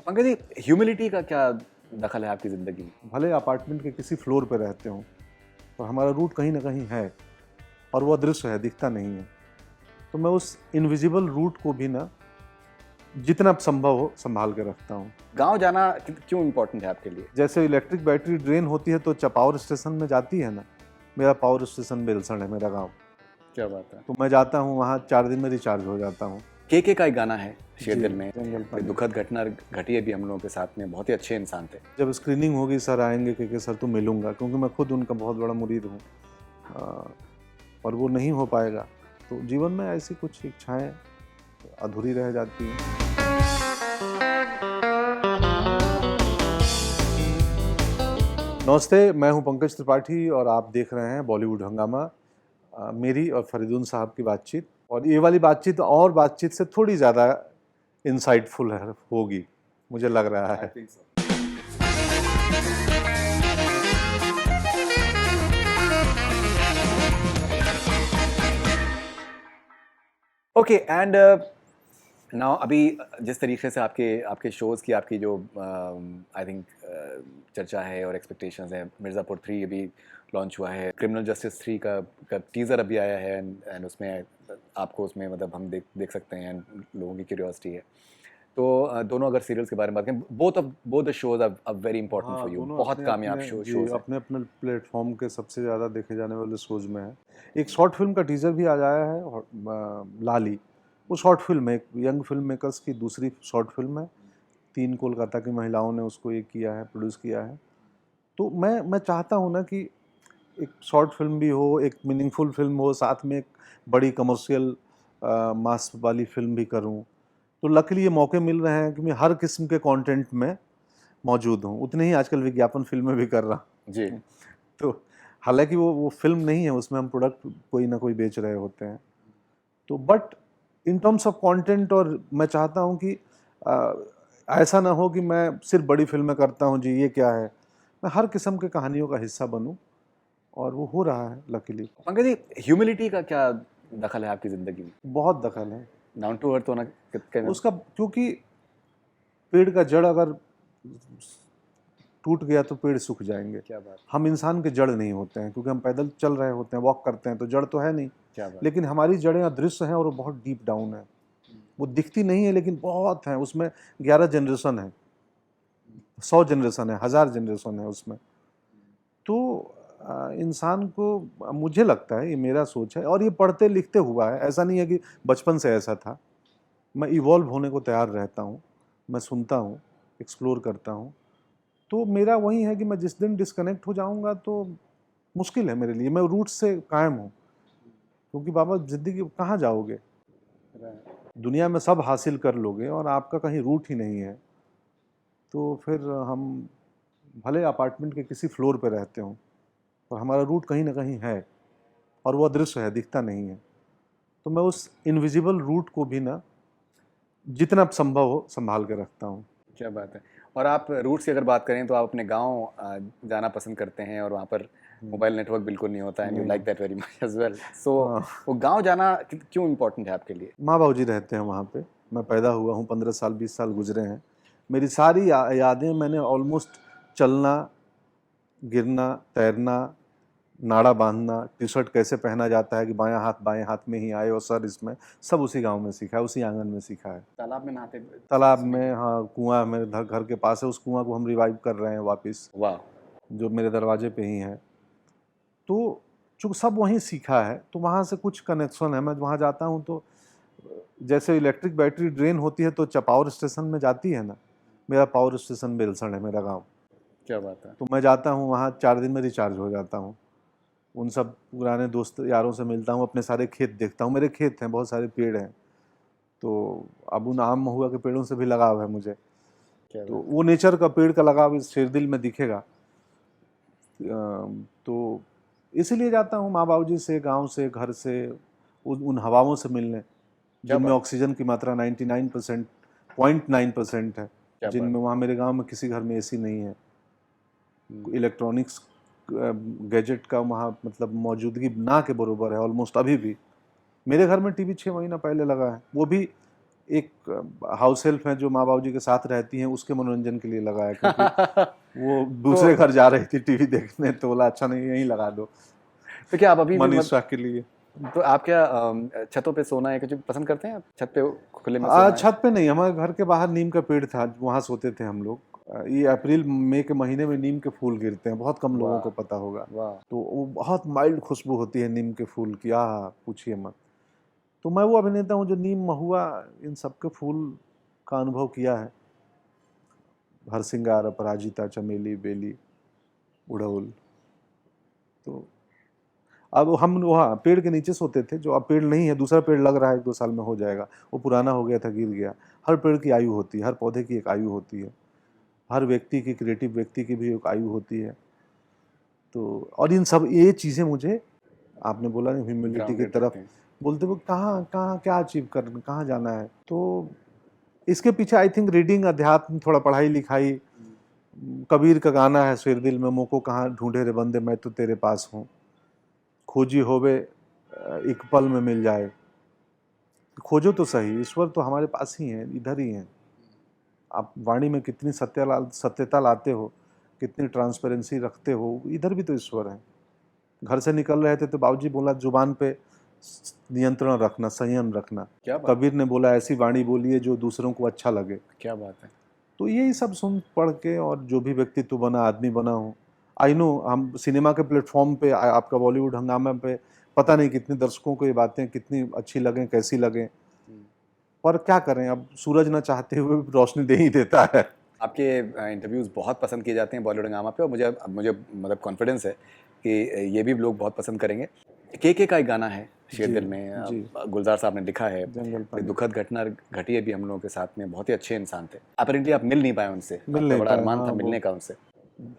Pankaj ji, humility का क्या दखल है आपकी ज़िंदगी में? भले अपार्टमेंट के किसी फ्लोर पे रहते हों, पर हमारा रूट कहीं ना कहीं है और वो अदृश्य है, दिखता नहीं है। तो मैं उस इनविजिबल रूट को भी ना जितना संभव हो संभाल के रखता हूँ। गाँव जाना क्यों इम्पोर्टेंट है आपके लिए? जैसे इलेक्ट्रिक बैटरी ड्रेन होती है तो पावर स्टेशन में जाती है ना, मेरा पावर स्टेशन बेलसण है मेरा गाँव। क्या बात है। तो मैं जाता हूँ वहाँ 4 दिन में रिचार्ज हो जाता हूँ। केके का एक गाना है शेर जी, दिल में, जंगल कोई पानी। दुखद घटना घटी है भी हम लोगों के साथ में, बहुत ही अच्छे इंसान थे। जब स्क्रीनिंग होगी सर आएंगे के सर तो मिलूंगा, क्योंकि मैं खुद उनका बहुत बड़ा मुरीद हूँ। और वो नहीं हो पाएगा तो जीवन में ऐसी कुछ इच्छाएं अधूरी रह जाती हैं। नमस्ते, मैं हूं पंकज त्रिपाठी और आप देख रहे हैं बॉलीवुड हंगामा। मेरी और फरीदून साहब की बातचीत, और ये वाली बातचीत और बातचीत से थोड़ी ज़्यादा इंसाइटफुल होगी, मुझे लग रहा है। ओके एंड नाउ अभी जिस तरीके से आपके आपके शोज़ की आपकी जो आई थिंक चर्चा है और एक्सपेक्टेशंस हैं, मिर्ज़ापुर 3 अभी लॉन्च हुआ है, क्रिमिनल जस्टिस 3 का टीज़र अभी आया है एंड उसमें आपको उसमें मतलब हम देख सकते हैं, लोगों की क्यूरियोसिटी है। तो दोनों अगर सीरियल्स के बारे में बात करें, both the shows are very important for you, दोनों बहुत अपने कामयाब अपने शोज़ हैं। अपने अपने प्लेटफॉर्म के सबसे ज़्यादा देखे जाने वाले शोज में है। एक शॉर्ट फिल्म का टीजर भी आ जाया है, लाली। वो शॉर्ट फिल्म है, एक यंग फिल्म मेकर्स की दूसरी शॉर्ट फिल्म है। 3 कोलकाता की महिलाओं ने उसको ये किया है, प्रोड्यूस किया है। तो मैं चाहता हूँ ना कि एक शॉर्ट फिल्म भी हो, एक मीनिंगफुल फिल्म हो, साथ में एक बड़ी कमर्शियल मास वाली फिल्म भी करूँ। तो लकीली ये मौके मिल रहे हैं कि मैं हर किस्म के कंटेंट में मौजूद हूँ। उतने ही आजकल विज्ञापन फिल्में भी कर रहा जी। हूँ। तो हालांकि वो फिल्म नहीं है, उसमें हम प्रोडक्ट कोई ना कोई बेच रहे होते हैं। तो but in terms of content, और मैं चाहता हूँ कि ऐसा ना हो कि मैं सिर्फ बड़ी फिल्में करता हूँ जी, ये क्या है। मैं हर किस्म के कहानियों का हिस्सा बनूं, और वो हो रहा है लकीली। पंकज जी, ह्यूमिलिटी का क्या दखल है आपकी ज़िंदगी में? बहुत दखल है डाउन टू अर्थ होना उसका, क्योंकि पेड़ का जड़ अगर टूट गया तो पेड़ सूख जाएंगे। क्या बात, हम इंसान के जड़ नहीं होते हैं, क्योंकि हम पैदल चल रहे होते हैं, वॉक करते हैं, तो जड़ तो है नहीं। क्या बात। लेकिन हमारी जड़ें अदृश्य हैं और वो बहुत डीप डाउन है। वो दिखती नहीं है लेकिन बहुत है उसमें। 11 जनरेशन है, 100 जनरेशन है, 1000 जनरेशन है उसमें। तो इंसान को, मुझे लगता है, ये मेरा सोच है और ये पढ़ते लिखते हुआ है, ऐसा नहीं है कि बचपन से ऐसा था। मैं इवॉल्व होने को तैयार रहता हूँ, मैं सुनता हूँ, एक्सप्लोर करता हूँ। तो मेरा वही है कि मैं जिस दिन डिस्कनेक्ट हो जाऊंगा तो मुश्किल है मेरे लिए। मैं रूट से कायम हूँ, क्योंकि बाबा ज़िंदगी कहाँ जाओगे, दुनिया में सब हासिल कर लोगे और आपका कहीं रूट ही नहीं है। तो फिर हम भले अपार्टमेंट के किसी फ्लोर पे रहते हों, पर हमारा रूट कहीं ना कहीं है और वो अदृश्य है, दिखता नहीं है। तो मैं उस इनविजिबल रूट को भी ना जितना संभव हो संभाल के रखता हूँ। क्या बात है। और आप रूट्स की अगर बात करें तो आप अपने गांव जाना पसंद करते हैं, और वहाँ पर मोबाइल नेटवर्क बिल्कुल नहीं होता है, and you like that very much as well. So हाँ, वो गांव जाना क्यों इम्पोर्टेंट है आपके लिए? माँ बाबूजी रहते हैं वहाँ पे। मैं पैदा हुआ हूँ, 15 साल 20 साल गुजरे हैं। मेरी सारी यादें, मैंने ऑलमोस्ट चलना, गिरना, तैरना, नाड़ा बांधना, टी शर्ट कैसे पहना जाता है कि बायां हाथ बाएं हाथ में ही आए, और सर इसमें, सब उसी गांव में सीखा है, उसी आंगन में सीखा है। तालाब में नहाते? तालाब में, हाँ, कुआं मेरे घर के पास है, उस कुआं को हम रिवाइव कर रहे हैं वापस, वाह। जो मेरे दरवाजे पे ही है। तो चूँकि सब वहीं सीखा है तो वहाँ से कुछ कनेक्शन है। मैं वहाँ जाता हूँ तो जैसे इलेक्ट्रिक बैटरी ड्रेन होती है तो पावर स्टेशन में जाती है ना, मेरा पावर स्टेशन बेलसण है मेरा गाँव। क्या बात है। तो मैं जाता हूँ वहाँ, 4 दिन में रिचार्ज हो जाता हूँ। उन सब पुराने दोस्त यारों से मिलता हूँ, अपने सारे खेत देखता हूँ। मेरे खेत हैं, बहुत सारे पेड़ हैं। तो अब उन आम महुआ के पेड़ों से भी लगाव है मुझे। क्या तो बात। वो नेचर का, पेड़ का लगाव इस शेरदिल में दिखेगा। तो इसीलिए जाता हूँ माँ बाबूजी से, गांव से, घर से, उन हवाओं से मिलने क्या जिनमें बात। ऑक्सीजन की मात्रा 99% 0.9% है। क्या बात। जिनमें, वहाँ मेरे गांव में किसी घर में एसी नहीं है। हम्म। इलेक्ट्रॉनिक्स गैजेट का वहाँ मतलब मौजूदगी ना के बरोबर है ऑलमोस्ट अभी भी। मेरे घर में टीवी 6 महीना पहले लगा है, वो भी एक हाउस हेल्प है जो माँ बाबू जी के साथ रहती हैं, उसके मनोरंजन के लिए लगाया, क्योंकि वो दूसरे घर जा रही थी टीवी देखने, तो बोला अच्छा नहीं यहीं लगा दो तो क्या आप अभी भी मनीषा के लिए। तो आप क्या छतों पे सोना है कुछ पसंद करते हैं आप? छत पे खुले में सोना है? छत पे नहीं, हमारे घर के बाहर नीम का पेड़ था, वहाँ सोते थे हम लोग। ये अप्रैल मई के महीने में नीम के फूल गिरते हैं, बहुत कम लोगों वाह को पता होगा। वाह। तो वो बहुत माइल्ड खुशबू होती है नीम के फूल की, पूछिए मत। तो मैं वो अभिनेता हूँ जो नीम, महुआ, इन सबके फूल का अनुभव किया है। हरसिंगार, अपराजिता, चमेली, बेली, उड़हुल। तो अब हम वहाँ पेड़ के नीचे सोते थे, जो अब पेड़ नहीं है, दूसरा पेड़ लग रहा है, 1-2 साल में हो जाएगा। वो पुराना हो गया था, गिर गया। हर पेड़ की आयु होती है, हर पौधे की एक आयु होती है, हर व्यक्ति की, क्रिएटिव व्यक्ति की भी एक आयु होती है। तो और इन सब ये चीज़ें मुझे, आपने बोला ना ह्यूमिलिटी की ग्राउंडेड तरफ, रखते हैं। बोलते वो कहाँ कहाँ क्या अचीव करना, कहाँ जाना है। तो इसके पीछे आई थिंक रीडिंग, अध्यात्म, थोड़ा पढ़ाई लिखाई। कबीर का गाना है शेर दिल में, मोको कहाँ ढूंढे रे बंदे, मैं तो तेरे पास हूँ। खोजी होवे एक पल में मिल जाए। खोजो तो सही, ईश्वर तो हमारे पास ही है, इधर ही है। आप वाणी में कितनी सत्यता लाते हो, कितनी ट्रांसपेरेंसी रखते हो, इधर भी तो ईश्वर है। घर से निकल रहे थे तो बाबूजी बोला जुबान पे नियंत्रण रखना, संयम रखना। क्या बात, कबीर ने बोला ऐसी वाणी बोलिए जो दूसरों को अच्छा लगे। क्या बात है। तो यही सब सुन पढ़ के, और जो भी व्यक्तित्व बना, आदमी बना हूँ। आई नो हम सिनेमा के प्लेटफॉर्म पे, आपका बॉलीवुड हंगामा पे, पता नहीं कितने दर्शकों को ये बातें कितनी अच्छी लगें, कैसी लगें, पर क्या करें, अब सूरज ना चाहते हुए भी रोशनी दे ही देता है। आपके इंटरव्यूज़ बहुत पसंद किए जाते हैं बॉलीवुड हंगामा पे, और मुझे मतलब कॉन्फिडेंस है कि ये भी लोग बहुत पसंद करेंगे। के का एक गाना है शेर जी दिल में, जी, गुलजार साहब ने लिखा है। जंगल कोई पानी। दुखद घटना घटी है भी हम लोगों के साथ में, बहुत ही अच्छे इंसान थे। अपेरेंटली आप मिल नहीं पाए उनसे, मिल आपका नहीं बड़ा पाए, अरमान हाँ। था वो मिलने का उनसे।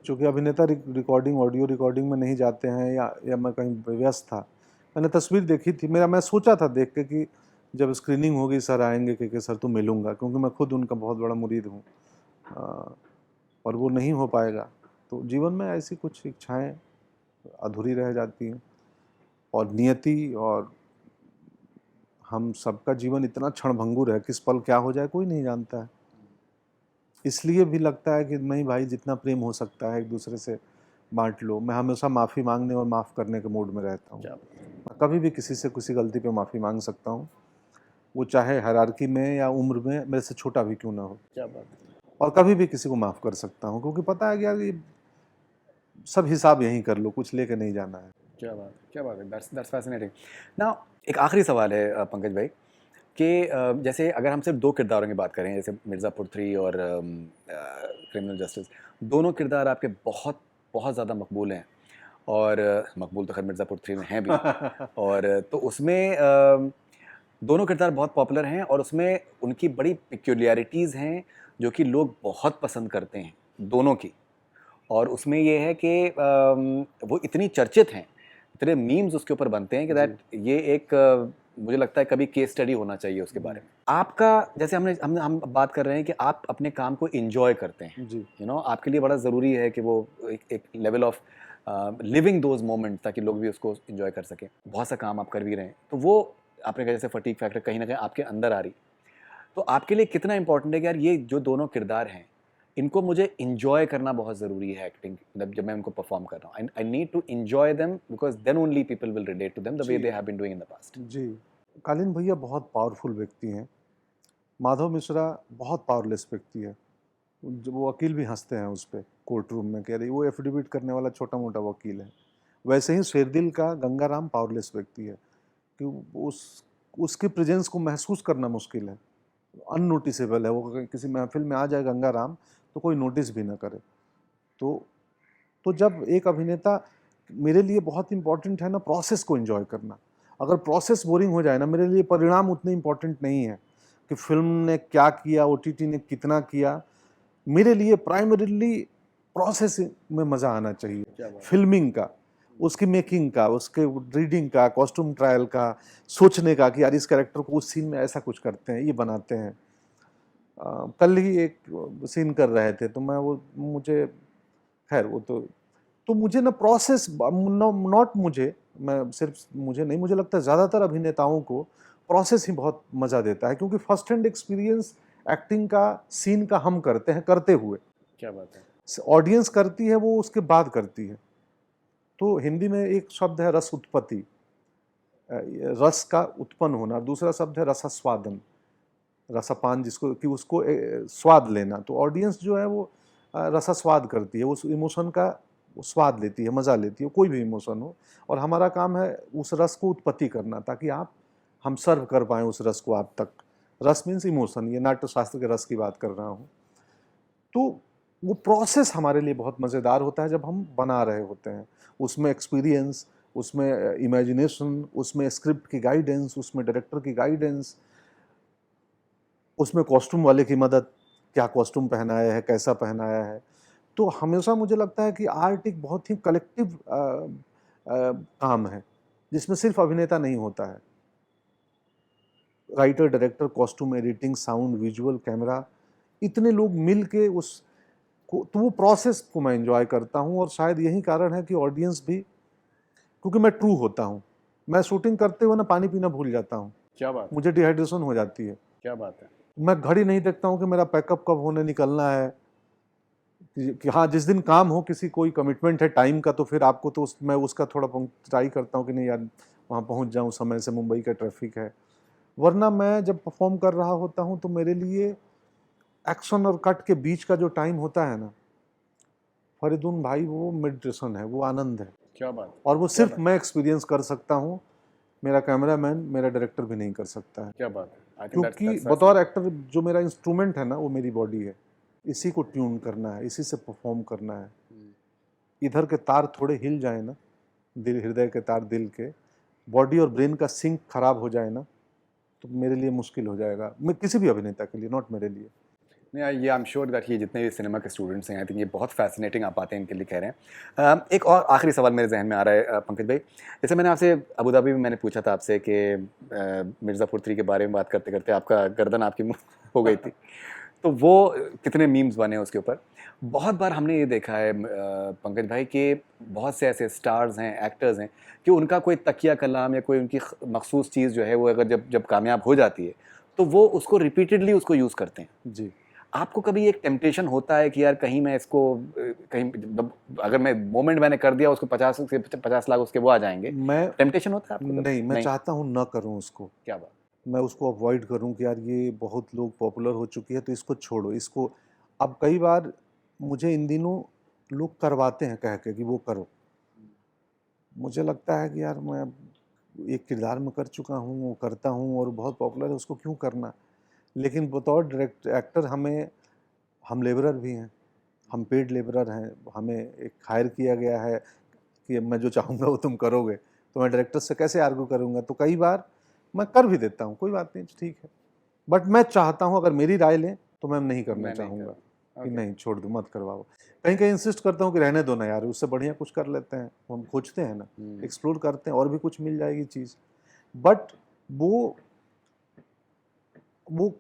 चूँकि अभिनेता रिकॉर्डिंग, ऑडियो रिकॉर्डिंग में नहीं जाते हैं, या मैं कहीं व्यस्त था। मैंने तस्वीर देखी थी, मैं सोचा था देख के कि जब स्क्रीनिंग होगी सर आएंगे के सर तो मिलूंगा, क्योंकि मैं खुद उनका बहुत बड़ा मुरीद हूँ। और वो नहीं हो पाएगा। तो जीवन में ऐसी कुछ इच्छाएं अधूरी रह जाती हैं, और नियति और हम सबका जीवन इतना क्षणभंगुर है, किस पल क्या हो जाए कोई नहीं जानता है। इसलिए भी लगता है कि नहीं भाई, जितना प्रेम हो सकता है एक दूसरे से बांट लो। मैं हमेशा माफ़ी मांगने और माफ़ करने के मूड में रहता हूँ। क्या मैं कभी भी किसी से किसी गलती पे माफ़ी मांग सकता हूँ, वो चाहे हायरार्की में या उम्र में मेरे से छोटा भी क्यों ना हो। क्या बात है। और कभी भी किसी को माफ़ कर सकता हूँ, क्योंकि पता है कि यार ये सब हिसाब यहीं कर लो, कुछ लेके नहीं जाना है। क्या बात है, क्या बात है। That's fascinating. ना, एक आखिरी सवाल है पंकज भाई, कि जैसे अगर हम सिर्फ दो किरदारों की बात करें, जैसे मिर्ज़ापुर 3 और क्रिमिनल जस्टिस, दोनों किरदार आपके बहुत बहुत ज़्यादा मकबूल हैं। और मकबूल तो खैर मिर्ज़ापुर 3 में हैं भी। और तो उसमें दोनों किरदार बहुत पॉपुलर हैं, और उसमें उनकी बड़ी पिक्यूलियरिटीज़ हैं जो कि लोग बहुत पसंद करते हैं, दोनों की। और उसमें ये है कि वो इतनी चर्चित हैं, इतने मीम्स उसके ऊपर बनते हैं कि जी दैट ये एक मुझे लगता है कभी केस स्टडी होना चाहिए उसके बारे में। आपका, जैसे हम बात कर रहे हैं कि आप अपने काम को एंजॉय करते हैं, जी आपके लिए बड़ा ज़रूरी है कि वो एक level of living those moment, ताकि लोग भी उसको एंजॉय कर सकें। बहुत सा काम आप कर भी रहे हैं, तो वो आपने कहा जैसे फटीक फैक्टर कहीं ना कहीं आपके अंदर आ रही, तो आपके लिए कितना इंपॉर्टेंट है कि यार ये जो दोनों किरदार हैं, इनको मुझे इंजॉय करना बहुत ज़रूरी है एक्टिंग, मतलब जब मैं उनको परफॉर्म कर रहा हूँ, I need to enjoy them, because then only people will relate to them the way जी they have been doing in the past. जी, कालीन भैया बहुत पावरफुल व्यक्ति हैं। माधव मिश्रा बहुत पावरलेस व्यक्ति है। जब वो वकील भी हंसते हैं उस पर कोर्ट रूम में, कह रही वो एफिडेविट करने वाला छोटा मोटा वकील है। वैसे ही शेरदिल का गंगाराम पावरलेस व्यक्ति है, कि उसके प्रेजेंस को महसूस करना मुश्किल है, अननोटिसेबल है। वो किसी महफिल में आ जाए गंगाराम तो कोई नोटिस भी ना करे। तो जब एक अभिनेता, मेरे लिए बहुत इंपॉर्टेंट है ना प्रोसेस को एंजॉय करना। अगर प्रोसेस बोरिंग हो जाए ना, मेरे लिए परिणाम उतने इंपॉर्टेंट नहीं है कि फिल्म ने क्या किया, ओटीटी ने कितना किया। मेरे लिए प्राइमरीली प्रोसेस में मज़ा आना चाहिए, क्या बात है। फिल्मिंग का, उसकी मेकिंग का, उसके रीडिंग का, कॉस्ट्यूम ट्रायल का, सोचने का कि यार इस कैरेक्टर को उस सीन में ऐसा कुछ करते हैं, ये बनाते हैं। कल ही एक सीन कर रहे थे तो मैं वो, मुझे खैर वो तो मुझे ना प्रोसेस, नॉट मुझे, मैं सिर्फ मुझे नहीं, मुझे लगता है ज़्यादातर अभिनेताओं को प्रोसेस ही बहुत मज़ा देता है, क्योंकि फर्स्ट हैंड एक्सपीरियंस एक्टिंग का, सीन का हम करते हैं करते हुए, क्या बात है। ऑडियंस करती है वो उसके बाद करती है। तो हिंदी में एक शब्द है रस उत्पत्ति, रस का उत्पन्न होना, दूसरा शब्द है रसास्वादन, रसापान जिसको कि उसको स्वाद लेना। तो ऑडियंस जो है वो रसास्वाद करती है, उस इमोशन का वो स्वाद लेती है, मज़ा लेती है, कोई भी इमोशन हो, और हमारा काम है उस रस को उत्पत्ति करना, ताकि हम सर्व कर पाएँ उस रस को आप तक। रस मीन्स इमोशन, ये नाट्यशास्त्र के रस की बात कर रहा हूँ। तो वो प्रोसेस हमारे लिए बहुत मज़ेदार होता है जब हम बना रहे होते हैं। उसमें एक्सपीरियंस, उसमें इमेजिनेशन, उसमें स्क्रिप्ट की गाइडेंस, उसमें डायरेक्टर की गाइडेंस, उसमें कॉस्ट्यूम वाले की मदद, क्या कॉस्ट्यूम पहनाया है, कैसा पहनाया है। तो हमेशा मुझे लगता है कि आर्ट एक बहुत ही कलेक्टिव काम है, जिसमें सिर्फ अभिनेता नहीं होता है। Writer, director, costume, editing, sound, visual, camera, इतने लोग मिल के तो वो प्रोसेस को मैं एंजॉय करता हूँ, और शायद यही कारण है कि ऑडियंस भी, क्योंकि मैं ट्रू होता हूँ, मैं शूटिंग करते हुए ना पानी पीना भूल जाता हूँ, क्या बात है। मुझे डिहाइड्रेशन हो जाती है। क्या बात है। मैं घड़ी नहीं देखता हूँ कि मेरा पैकअप कब होने निकलना है, कि हाँ जिस दिन काम हो, किसी कोई कमिटमेंट है टाइम का, तो फिर आपको तो मैं उसका थोड़ा ट्राई करता हूँ कि नहीं यार वहाँ पहुँच जाऊँ समय से, मुंबई का ट्रैफिक है। वरना मैं जब परफॉर्म कर रहा होता हूँ तो मेरे लिए एक्शन और कट के बीच का जो टाइम होता है ना फरीदुन भाई, वो मेडिटेशन है, वो आनंद है। क्या बात। और वो सिर्फ मैं एक्सपीरियंस कर सकता हूँ, मेरा कैमरामैन, मेरा डायरेक्टर भी नहीं कर सकता है। क्या बात है। क्योंकि बतौर एक्टर जो मेरा इंस्ट्रूमेंट है ना, वो मेरी बॉडी है, इसी को ट्यून करना है, इसी से परफॉर्म करना है। इधर के तार थोड़े हिल जाए ना, दिल, हृदय के तार दिल के, बॉडी और ब्रेन का सिंक खराब हो जाए ना, तो मेरे लिए मुश्किल हो जाएगा, मैं किसी भी अभिनेता के लिए, नॉट मेरे लिए। नहीं, ये आई एम श्योर दैट ये जितने भी सिनेमा के स्टूडेंट्स हैं, आई थिंक ये बहुत फैसिनेटिंग आप बातें इनके लिए कह रहे हैं। एक और आखिरी सवाल मेरे जहन में आ रहा है पंकज भाई, जैसे मैंने आपसे अबू धाबी में मैंने पूछा था आपसे कि मिर्ज़ापुर 3 के बारे में बात करते करते आपका गर्दन आपकी हो गई थी, तो वो कितने मीम्स बने उसके ऊपर। बहुत बार हमने ये देखा है पंकज भाई कि बहुत से ऐसे स्टार्स हैं, एक्टर्स हैं कि उनका कोई तकिया कलाम या कोई उनकी मखसूस चीज़ जो है वो अगर जब कामयाब हो जाती है तो वो उसको रिपीटेडली उसको यूज़ करते हैं। जी। आपको कभी एक टेम्पटेशन होता है कि यार कहीं मैं इसको कहीं अगर मैं मोमेंट मैंने कर दिया उसको 50 से 50 लाख उसके वो आ जाएंगे, मैं टेम्पटेशन होता है आपको? नहीं, मैं चाहता हूँ ना करूँ उसको। क्या बात। मैं उसको अवॉइड करूँ कि यार ये बहुत लोग पॉपुलर हो चुकी है तो इसको छोड़ो, इसको। अब कई बार मुझे इन दिनों लोग करवाते हैं कह के कि वो करो, मुझे लगता है कि यार मैं एक किरदार में कर चुका हूँ, वो करता हूँ और बहुत पॉपुलर है, उसको क्यों करना। लेकिन बतौर एक्टर हम लेबरर भी हैं, हम पेड लेबरर हैं, हमें एक हायर किया गया है कि मैं जो चाहूँगा वो तुम करोगे, तो मैं डायरेक्टर से कैसे आर्ग्यू करूँगा। तो कई बार मैं कर भी देता हूँ, कोई बात नहीं, ठीक है, बट मैं चाहता हूँ अगर मेरी राय लें तो मैं नहीं करना चाहूँगा कि नहीं छोड़ दो, मत करवाओ। कहीं कहीं इंसिस्ट करता हूँ कि रहने दो ना यार, उससे बढ़िया कुछ कर लेते हैं, हम खोजते हैं ना, एक्सप्लोर करते हैं, और भी कुछ मिल जाएगी चीज़। बट वो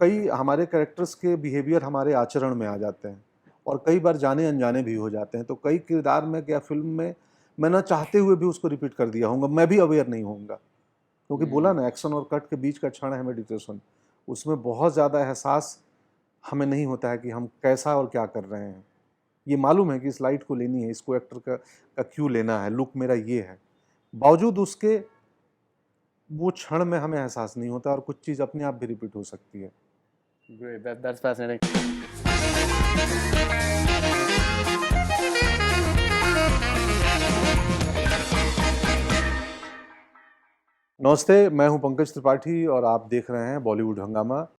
कई हमारे कैरेक्टर्स के बिहेवियर हमारे आचरण में आ जाते हैं, और कई बार जाने अनजाने भी हो जाते हैं। तो कई किरदार में या फिल्म में मैं ना चाहते हुए भी उसको रिपीट कर दिया होऊंगा, मैं भी अवेयर नहीं होऊंगा, क्योंकि बोला ना एक्शन और कट के बीच का क्षण है मेडिटेशन, उसमें बहुत ज़्यादा एहसास हमें नहीं होता है कि हम कैसा और क्या कर रहे हैं। ये मालूम है कि इस लाइट को लेनी है, इसको एक्टर का क्यों लेना है, लुक मेरा ये है, बावजूद उसके वो क्षण में हमें एहसास नहीं होता, और कुछ चीज़ अपने आप भी रिपीट हो सकती है। Great, that's fascinating. नमस्ते, मैं हूं पंकज त्रिपाठी और आप देख रहे हैं बॉलीवुड हंगामा।